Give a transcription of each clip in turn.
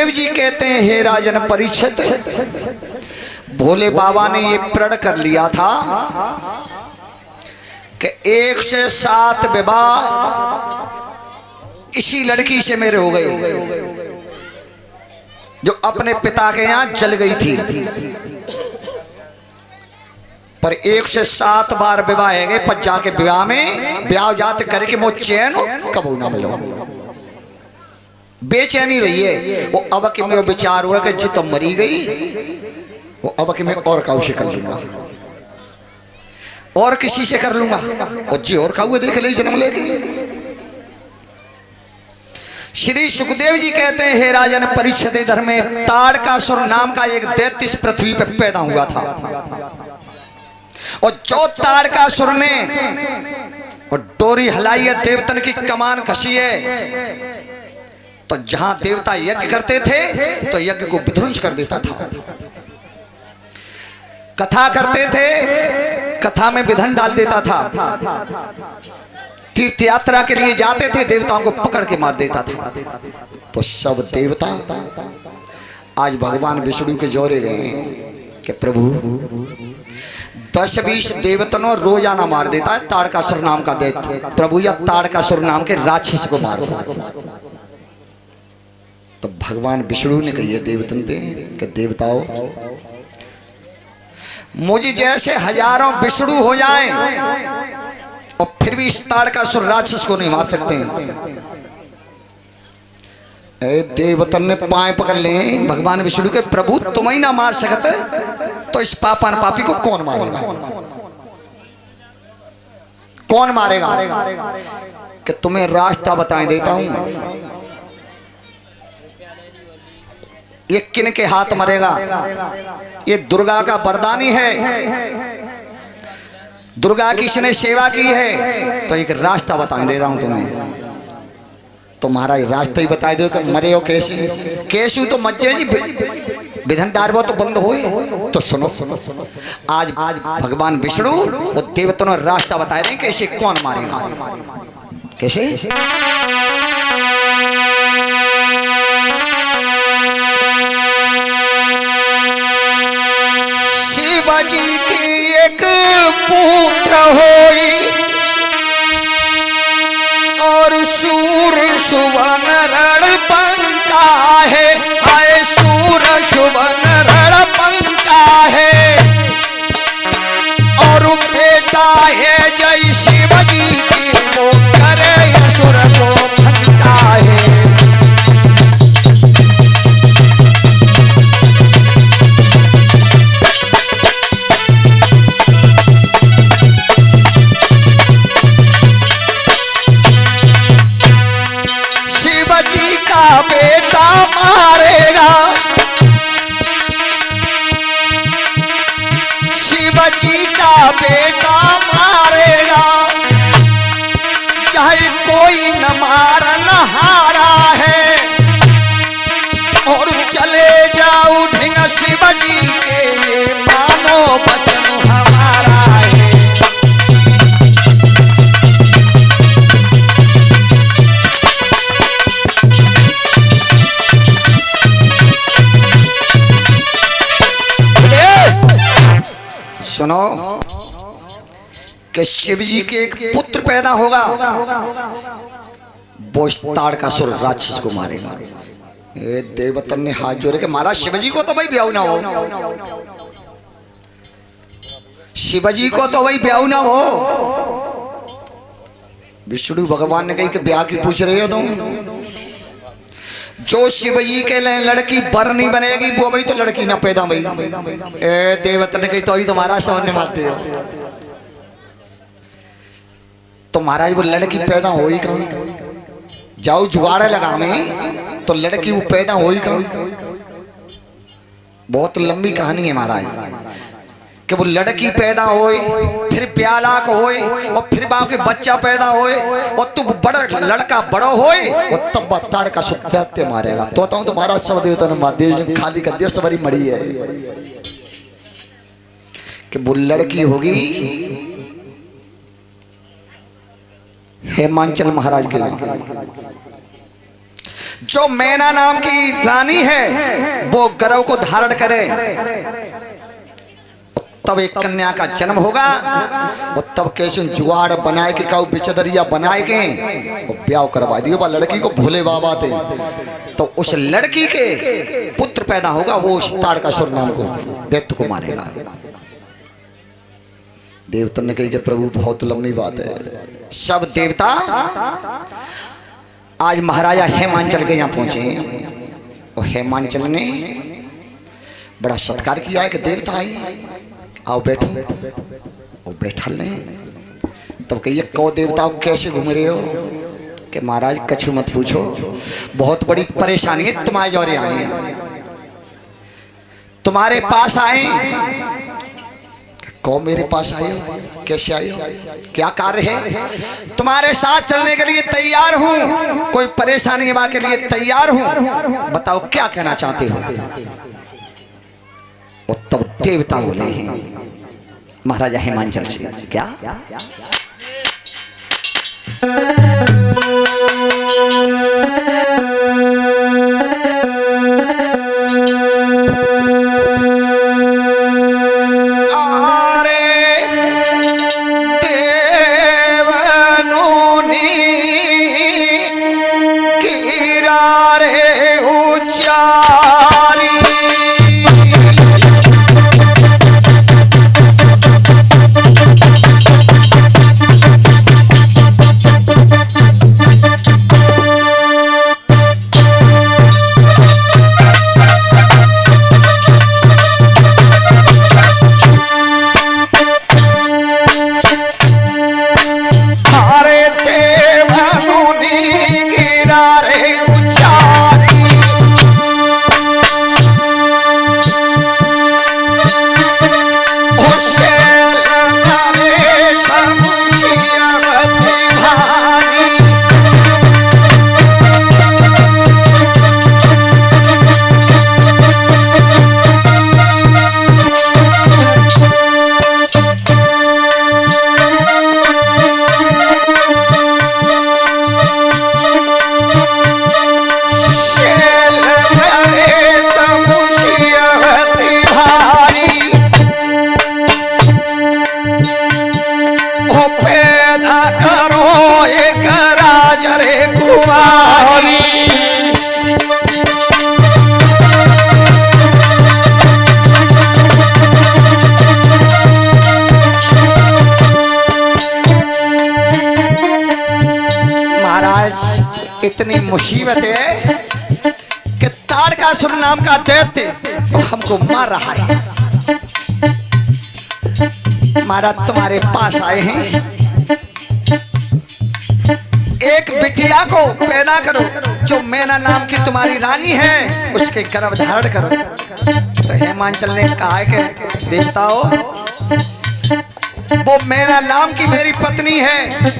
सुखदेव जी कहते हैं, हे राजन परीक्षित, भोले बाबा ने ये प्रण कर लिया था कि 1 से 7 विवाह इसी लड़की से मेरे हो गए जो अपने पिता के यहाँ जल गई थी। पर 1 से 7 बार विवाह है गए, पर जाके विवाह में ब्याह जात करके मो चैन कबू ना मिलो, बेचैनी रही है। वो अब कि में विचार हुआ कि जी तो मरी गई, वो अब कि मैं और काऊ से कर लूंगा, और किसी से कर लूंगा, और जी और काऊ देख ले जन्म लेगी। श्री सुखदेव जी कहते हैं, हे राजन परीक्षित, इधर में ताड़कासुर नाम का एक दैत्य इस पृथ्वी पर पैदा हुआ था, और जो ताड़कासुर ने और डोरी हलाई है, देवतन की कमान कसी है, तो जहां देवता यज्ञ करते थे तो यज्ञ को विध्वंस कर देता था। कथा करते थे, कथा में विधन डाल देता था। तीर्थ यात्रा के लिए जाते थे, देवताओं को पकड़ के मार देता था। तो सब देवता आज भगवान विष्णु के जोरे गए कि प्रभु 10-20 देवतनों रोजाना मार देता है ताड़कासुर नाम का दैत्य, प्रभु या ताड़कासुर नाम के राक्षस को मार दो। तो भगवान विष्णु ने कही देवतन थे कि देवताओं, मुझे जैसे हजारों विष्णु हो जाएं और फिर भी इस ताड़कासुर राक्षस को नहीं मार सकते। देवतन ने पाए पकड़ ले भगवान विष्णु के, प्रभु तुम ही ना मार सकते तो इस पापान पापी को कौन मारेगा, कौन मारेगा? कि तुम्हें रास्ता बताए देता हूं, ये किन के हाथ मरेगा? ये दुर्गा का वरदानी है, दुर्गा की इसने सेवा की है, तो एक रास्ता बताए दे रहा हूं तुम्हें। तुम्हारा रास्ता ही बताए दो कि मरे हो कैसे, कैसे तो मज्जे जी विधन डारबो तो बंद होए। तो सुनो, आज भगवान विष्णु वो देवताओं ने रास्ता बताए रहे कि इसे कौन मारेगा, कैसे? शिवाजी की एक पुत्र होई और सूर सुवन रण पंका है, आए सूर सुवन रण पंका है, और बेटा है जय शिवजी की वो करे असुर को भंका है। बेटा मारेगा शिवजी का बेटा मारेगा, चाहे कोई न मारन हारा है, और चले जाओ ढिंग शिवजी के, ये मानो वचन हमारा है। सुनो कि शिव जी के एक पुत्र पैदा होगा, वो ताड़कासुर राक्षस को मारेगा। ये देवतन ने हाथ जोड़े कि महाराज शिवजी को तो भाई ब्याह ना हो, शिवजी को तो भाई ब्याह ना हो। विष्णु भगवान ने कही कि ब्याह की पूछ रहे हो तुम? जो शिवजी के लिए लड़की बर नहीं बनेगी वो भाई तो लड़की ना पैदा भाई। देवता ने कही तो अभी तुम्हारा सवन मानते हो, तो महाराज वो लड़की पैदा हो ही कहाँ? जाओ जुगाड़े लगा में तो लड़की वो पैदा हो ही कहाँ? बहुत लंबी कहानी है महाराज कि वो लड़की पैदा होए, फिर प्यालाक होए, और फिर बाप के बच्चा पैदा होए, और तू बड़ा लड़का बड़ो होए, और तब ताड़का सुत्यात्य मारेगा। तो तुम्हारा सब देवता ने मार दिया, खाली कर दिया, सबरी मड़ी है कि वो लड़की होगी हेमांचल महाराज के नाम। जो मैना नाम की रानी है वो गर्भ को धारण करे, तब एक कन्या का जन्म होगा। वो तब कैसे जुगाड़ बनाए के का बिचदरिया बनाए के ब्याह करवा दियो लड़की को भोले बाबा थे। तो उस लड़की के पुत्र पैदा होगा, वो उस ताड़कासुर नाम को दैत्य को मारेगा। देवता ने कही कि प्रभु बहुत लंबी बात है। सब देवता आज महाराजा हेमांचल के यहाँ पहुंचे और हेमांचल ने बड़ा सत्कार किया है कि देवता आई, आओ बैठो। और बैठा ले। तब कहिए कौ देवता कैसे घूम रहे हो? कि महाराज कछु मत पूछो, बहुत बड़ी परेशानी है, तुम्हारे जौरे आए हैं, तुम्हारे पास आए। कौ मेरे पास आए हो? कैसे आए हो? क्या कार्य है? तुम्हारे साथ चलने के लिए तैयार हूं, कोई परेशानी के लिए तैयार हूं, बताओ क्या कहना चाहते हो? और तब देवता बोले हैं महाराजा हेमांचल से, क्या? इतनी मुसीबत है कि ताड़कासुर नाम का दैत्य हमको मार रहा है। महाराज तुम्हारे पास आए हैं, एक बिटिया को पैदा करो, जो मैना नाम की तुम्हारी रानी है उसके गर्भ धारण करो। तो हेमांचल ने कहा है कि देवताओं, वो मैना नाम की मेरी पत्नी है,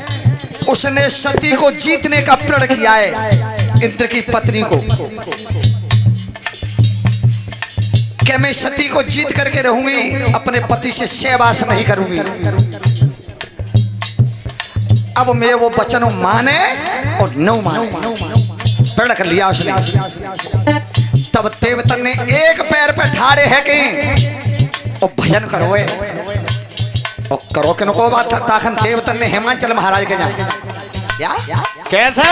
उसने सती को जीतने का प्रण किया है, इंद्र की पत्नी को, कि मैं सती को जीत करके रहूंगी, अपने पति से सहवास नहीं करूंगी। अब मैं वो वचन माने और न माने, प्रण कर लिया उसने। तब देवता ने एक पैर पे ठाड़े है कि और भजन करो और करो के नको बात ताखन देवता ने हेमांचल महाराज के जाए क्या कैसा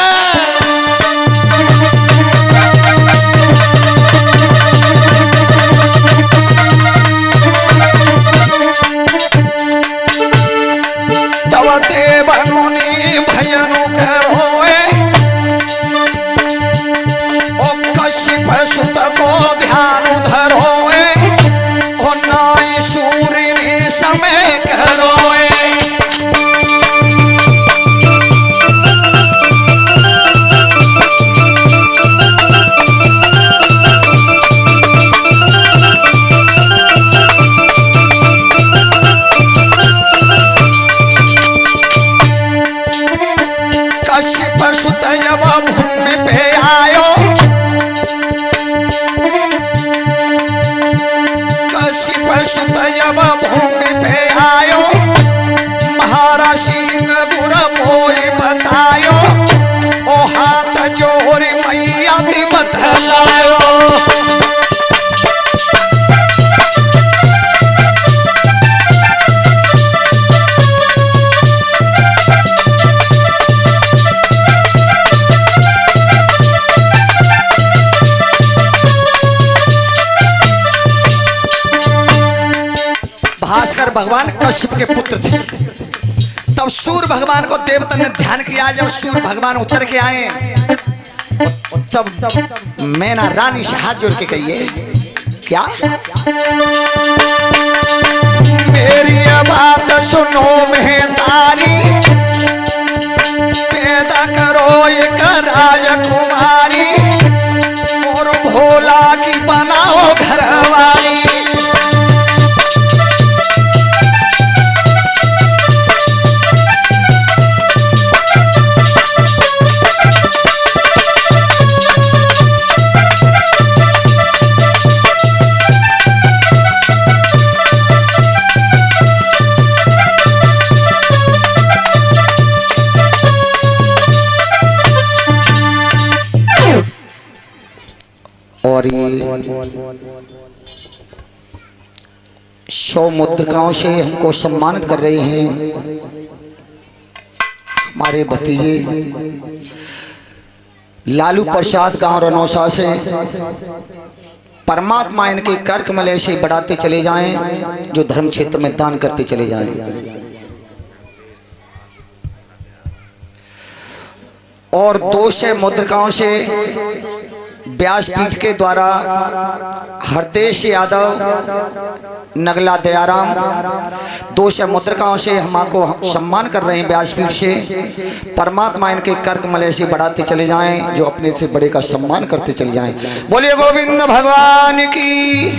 तब देवनुनी भजनु करो ओ कश्यप सुत को ध्यान धरो ओ नाई सूर्य ने समय करो। भास्कर भगवान कश्यप के पुत्र थे। तब सूर्य भगवान को देवता ने ध्यान किया। जब सूर्य भगवान उतर के आए तब मैना रानी से हाथ जोड़ के कहिए क्या, मेरी बात सुनो मेहतारी, पैदा करो एक राजकुमारी और भोला की बनाओ घरवाली। और ये 100 मुद्रिकाओं से हमको सम्मानित कर रहे हैं हमारे भतीजे लालू प्रसाद गांव रनौसा से। परमात्मा इनके कर कमल ऐसे बढ़ाते चले जाएं जो धर्म क्षेत्र में दान करते चले जाएं। और 200 मुद्रिकाओं से व्यासपीठ के द्वारा हरदेश यादव, नगला दयाराम 200 मुद्रिकाओं से हमको सम्मान कर रहे हैं व्यासपीठ से। परमात्मा इनके कर कमल ऐसे बढ़ाते चले जाएं जो अपने से बड़े का सम्मान करते चले जाएं। बोलिए गोविंद भगवान की।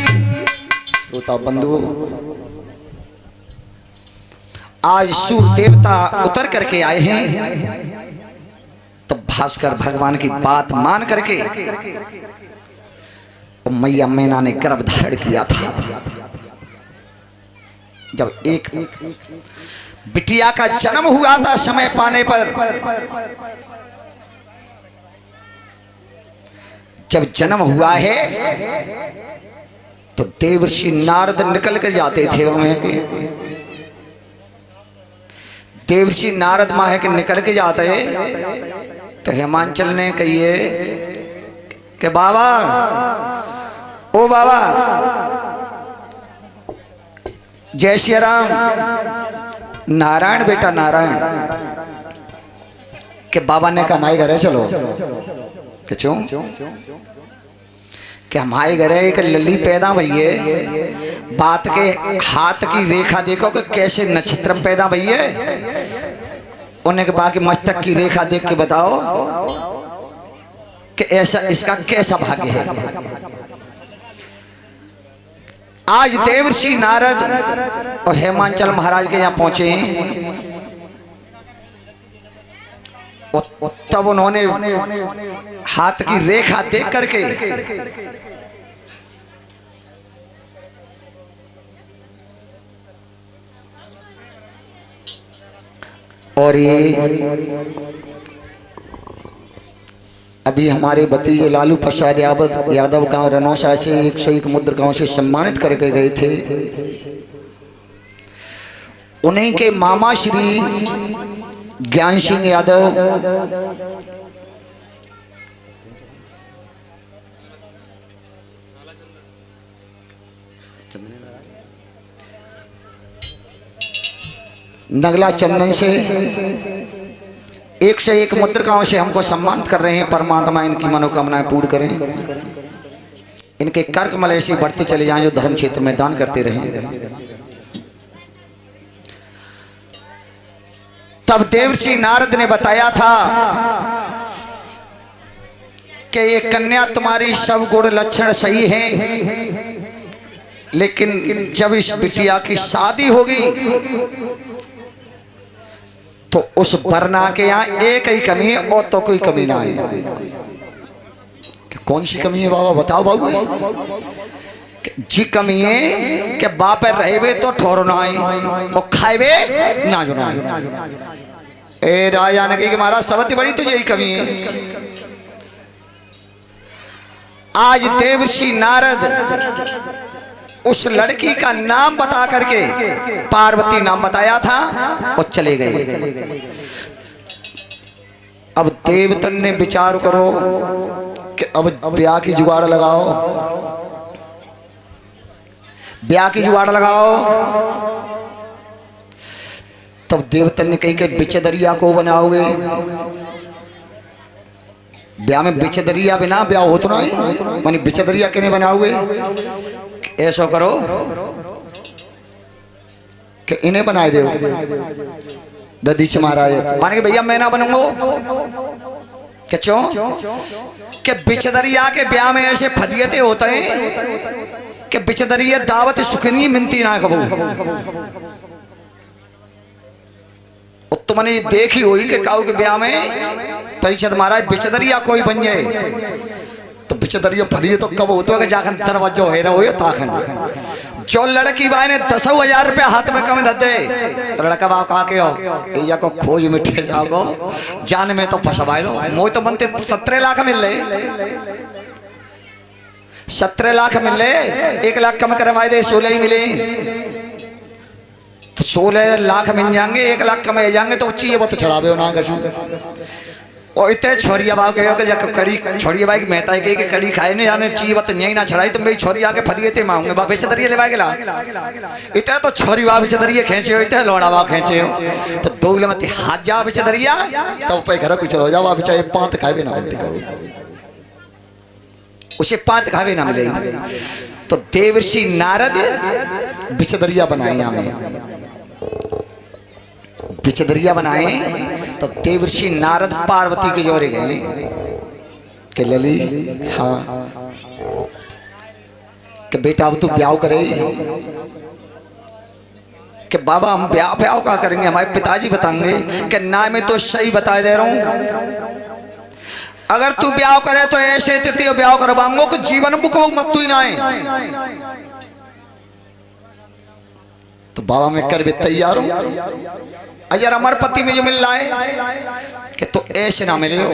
श्रोता बंधु, आज सूर्य देवता उतर करके आए हैं तो भास्कर भगवान की बात मान करके तो मैया मैना ने गर्भ धारण किया था। जब एक बिटिया का जन्म हुआ था समय पाने पर, जब जन्म हुआ है तो देवर्षि नारद निकल कर जाते थे वहां के। देवर्षि नारद माह के निकल के जाते तो हिमांचल ने कहिए कि बाबा, ओ बाबा, जय श्री राम, नारायण बेटा नारायण। के बाबा ने कहा हमारे घर है चलो। कि क्यों? कि हमारे घर है एक लली पैदा भैये, बात के हाथ की रेखा देखो कि कैसे नक्षत्र में पैदा भैये। उन्हें के बाकी मस्तक की रेखा देख के बताओ कि ऐसा इसका कैसा भाग्य है। आज देवर्षि नारद और हेमांचल महाराज के यहाँ पहुंचे तब उन्होंने हाथ की रेखा देख करके और ये अभी हमारे भतीजे लालू प्रसाद यादव गांव रनौसा से 101 मुद्रिकाओं से सम्मानित करके गए थे। उन्हीं के मामा श्री ज्ञान सिंह यादव नगला चंदन से 101 मुद्रिकाओं से हमको सम्मानित कर रहे हैं। परमात्मा इनकी मनोकामनाएं पूर्ण करें, इनके कर कमल ऐसे बढ़ते चले जाएं जो धर्म क्षेत्र में दान करते रहें। तब देवर्षि नारद ने बताया था कि ये कन्या तुम्हारी सब गुण लक्षण सही हैं, लेकिन जब इस बिटिया की शादी होगी तो उस वरना के यहाँ एक ही कमी है और तो कोई कमी ना है। कौन सी कमी है बाबा बताओ बाबू? जी कमी है कि बाप रहे तो ठोरो ना आए और खाए ना जो ना आए। ए राजा ने कही कि महाराज सबसे बड़ी तो यही कमी है। आज देवर्षि नारद उस लड़की का नाम बता करके पार्वती नाम बताया था और चले गए। अब देवतन ने विचार करो कि अब ब्याह की जुगाड़ लगाओ। ब्याह की जुगाड़ लगाओ। तब देवता ने कही कि बिच दरिया को बनाओगे। ब्याह में बिच दरिया बिना ब्याह हो तो ना है, मानी बिच दरिया के नहीं बनाओगे। ऐसा करो कि इन्हें बनाए दो। ददीच महाराज माने कि भैया मैं ना बनूंगो। क्यों कि बिच दरिया के ब्याह में ऐसे फदियते होते हैं कि बिच दरिया दावत सुखनी मिनती ना कबू। तो मैंने देखी हुई कि काऊ के ब्याह में परिषद महाराज बिचदरिया कोई बन जाए तो बिचदरिया फदिए तो कब होता है जाखन दरवाजा हेरा हो ताखन। जो लड़की बाई ने 10,000 रुपया हाथ में कम दे तो लड़का बाप कहा के हो या को खोज मिठे जाओ जान में तो फंसवाए दो। मोह तो बनते 17 लाख मिल ले, 17 लाख मिल ले, 1 लाख कम करवाए दे 16 ही मिले तो 16 लाख मिल जाएंगे, 1 लाख कमाए जाएंगे तो चाहिए वो तो चढ़ावे हो ना कसू। और इतने छोरिया बाब कहो कि कड़ी छोरिया भाई मेहता है कि कड़ी खाए नहीं जाने चाहिए बात नहीं ना चढ़ाई तो मेरी छोरी आके फदिए थे मांगे बाबे से दरिए ले ला इतने तो छोरी बाब से दरिए खींचे हो, इतने लौड़ा बाब खींचे हो तो 2 किलोमीटर हाथ जा पीछे दरिया तो पे घर कुछ हो जाओ चाहे 5 खाए ना बनती करो उसे 5 खावे ना मिले। तो देवर्षि नारद बिचदरिया बनाए हमें, बिचदरिया बनाए तो देवर्षि नारद पार्वती के जोरे गए कि लली हाँ कि बेटा अब तू ब्याह करे कि बाबा हम ब्याह ब्याह का करेंगे, हमारे पिताजी बताएंगे कि ना मैं तो सही बता दे रहा हूं अगर तू ब्याह करे तो ऐसे तिथि ब्याह करवाऊंगा कि जीवन बुको मत तू ही ना है। तो बाबा मैं कर भी तैयार हूं अगर अमर पति में जो मिल रहा है कि तो ऐसे ना मिले हो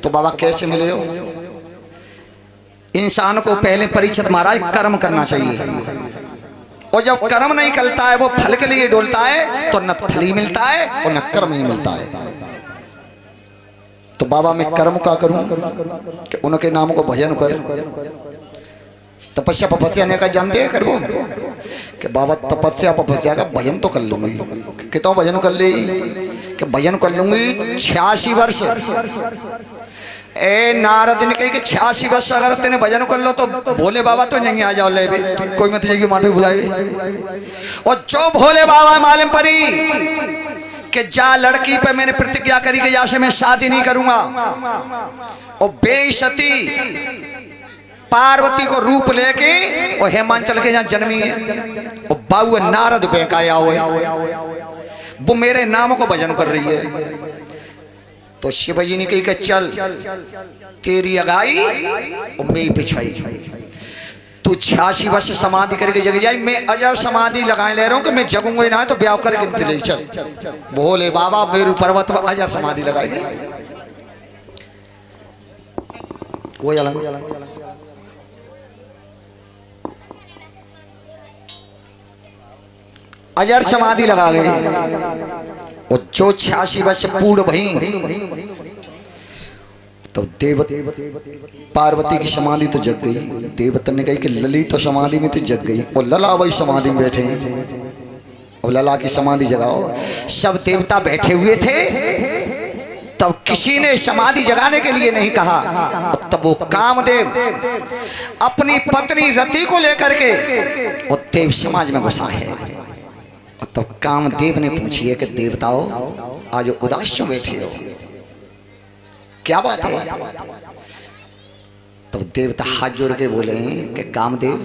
तो बाबा कैसे मिले हो। इंसान को पहले परीक्षित महाराज कर्म करना चाहिए और जब कर्म नहीं करता है वो फल के लिए डोलता है तो न फल ही मिलता है और न कर्म ही मिलता है। तो बाबा मैं कर्म का करूं कि उनके नाम को भजन कर तपस्या पपस्या ने का जानते कर वो कि बाबा तपस्या पपस्या का भजन तो कर लूंगी। कितना भजन कर ली कि भजन कर लूंगी 86 वर्ष। ए नारद ने कही कि 86 वर्ष अगर तेने भजन कर लो तो भोले बाबा तो नहीं आ जाओ ले भी कोई मत जाएगी माटे बुलाए। और जो भोले बाबा मालूम पड़ी कि जा लड़की पे मैंने प्रतिज्ञा करी कि जा से मैं शादी नहीं करूंगा और बेइज्जती पार्वती को रूप लेके और हेमांचल के यहाँ जन्मी है और बाबू नारद बेकाया हुए वो मेरे नाम को भजन कर रही है। तो शिव जी ने कही कि चल तेरी अगाई और मेरी पिछाई तू 86 वर्ष समाधि करके जग जाए मैं अजर समाधि लगाए ले रहा हूँ कि मैं जगूंगा ना तो ब्याह करके ले चल। बोले बाबा मेरू पर्वत पर अजर समाधि लगाएंगे वो अजर समाधि लगा गए और जो 86 वर्ष पूर्ण भई तो देव पार्वती की समाधि तो जग गई। देवता ने कही कि लली तो समाधि में तो जग गई और लला वही समाधि में बैठे और लला की समाधि जगाओ। सब देवता बैठे हुए थे तब किसी ने समाधि जगाने के लिए नहीं कहा। तब वो कामदेव अपनी पत्नी रति को लेकर के और देव समाज में घुसा है। तो कामदेव ने पूछी कि देवताओं आज उदास क्यों बैठे हो, क्या बात है। तो देवता हाथ जोड़ के बोले कि कामदेव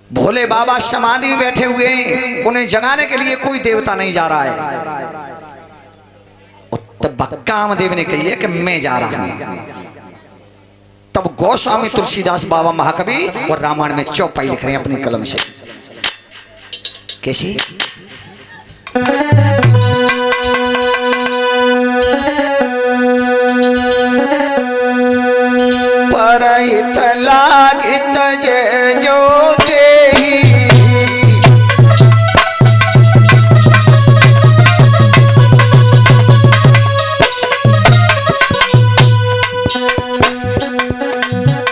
भोले बाबा समाधि में बैठे हुए हैं उन्हें जगाने के लिए कोई देवता नहीं जा रहा है। तब कामदेव ने कही है कि मैं जा रहा हूं। तब गोस्वामी तुलसीदास बाबा महाकवि और रामायण में चौपाई लिख रहे हैं अपनी कलम से। कैसी परहित लागित जो देही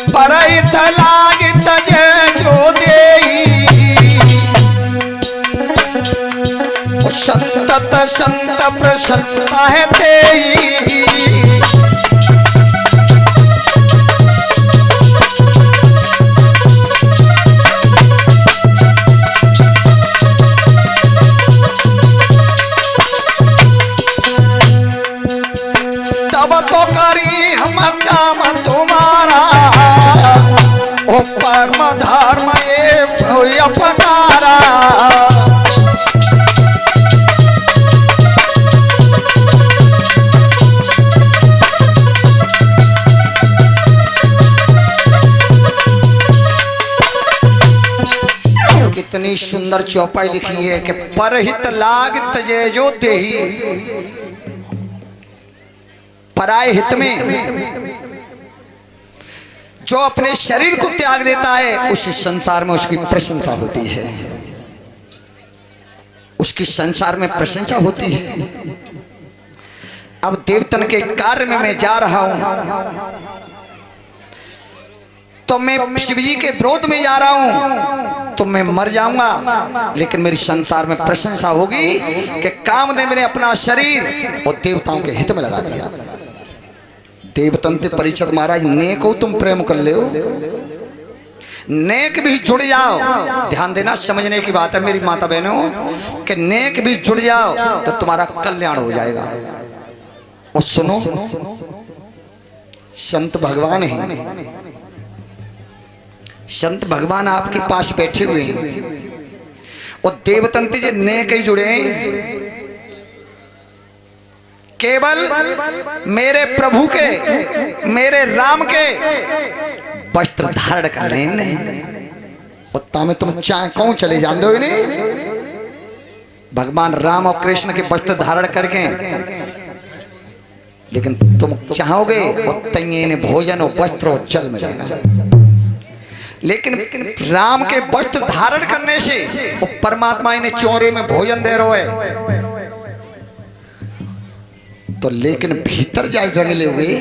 परहित लागित जो देही अत्यंत प्रसन्नता है तेरी। तब तो करी हम काम तुम्हारा ओ परम धर्म ये अपकारा। कितनी सुंदर चौपाई लिखी है कि परहित लागित जय जो देही, पराय हित में जो अपने शरीर को त्याग देता है उस संसार में उसकी प्रशंसा होती है, उसकी संसार में प्रशंसा होती है। अब देवतन के कार्य में मैं जा रहा हूं तो मैं शिव जी के विरोध में जा रहा हूं तो मैं मर जाऊंगा, लेकिन मेरी संसार में प्रशंसा होगी कि कामदेव ने अपना शरीर और देवताओं के हित में लगा दिया। देवतंत्र परीक्षित महाराज नेक हो तुम प्रेम कर ले हो, नेक भी जुड़ जाओ। ध्यान देना, समझने की बात है मेरी माता बहनों कि नेक भी जुड़ जाओ तो तुम्हारा कल्याण हो जाएगा। और सुनो, संत भगवान हैं, संत भगवान आपके पास बैठे हुए हैं और देवतंत्र जी नेक ही जुड़े हैं। केवल मेरे प्रभु के, मेरे राम के वस्त्र धारण कर लेने और तामे तुम चाहे कौन चले जान दो इन्हें। भगवान राम और कृष्ण के वस्त्र धारण करके, लेकिन तुम चाहोगे और तंगे इन्हें भोजन और वस्त्र और जल मिलेगा। लेकिन राम के वस्त्र धारण करने से वो परमात्मा इन्हें चौरे में भोजन दे रहे है तो, लेकिन भीतर जाए रंगले हुए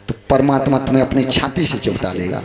तो परमात्मा तुम्हें अपनी छाती से चिपटा लेगा।